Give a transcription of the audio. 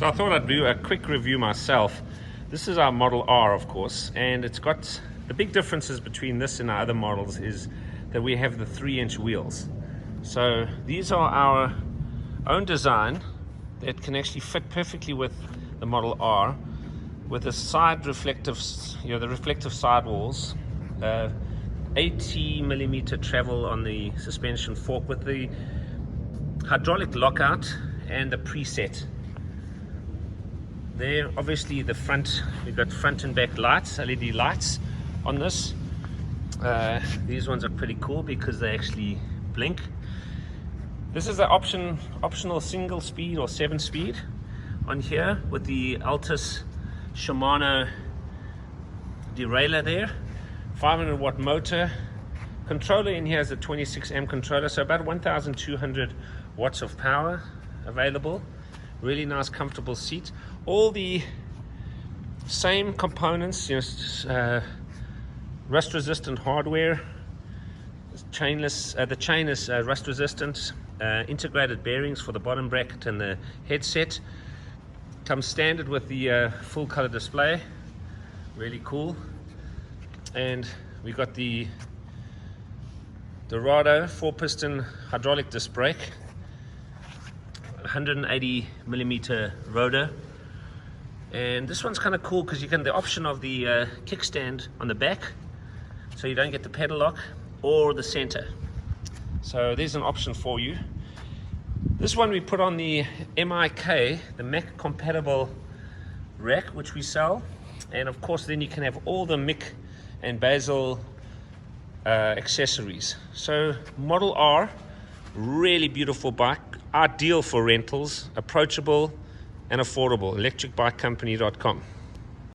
So I thought I'd do a quick review myself. This is our Model R, of course, and it's got the big differences between this and our other models is that we have the 3-inch wheels. So these are our own design that can actually fit perfectly with the Model R, with the side reflective, the reflective sidewalls, 80mm travel on the suspension fork with the hydraulic lockout and the preset. There, obviously the front, we've got front and back lights, LED lights on this. These ones are pretty cool because they actually blink. This is the optional single speed or 7-speed on here with the Altus Shimano derailleur there. 500 watt motor. Controller in here is a 26 amp controller, so about 1200 watts of power available. Really nice, comfortable seat. All the same components, rust resistant hardware. Chainless, the chain is rust resistant. Integrated bearings for the bottom bracket and the headset. Comes standard with the full color display. Really cool. And we got the Dorado 4-piston hydraulic disc brake, 180mm rotor. And this one's kind of cool because you get the option of the kickstand on the back, so you don't get the pedal lock, or the center. So there's an option for you. This one we put on the MIK, the Mac compatible rack, which we sell. And of course then you can have all the Mick and Basil accessories. So Model R, really beautiful bike, ideal for rentals, approachable and affordable. electricbikecompany.com.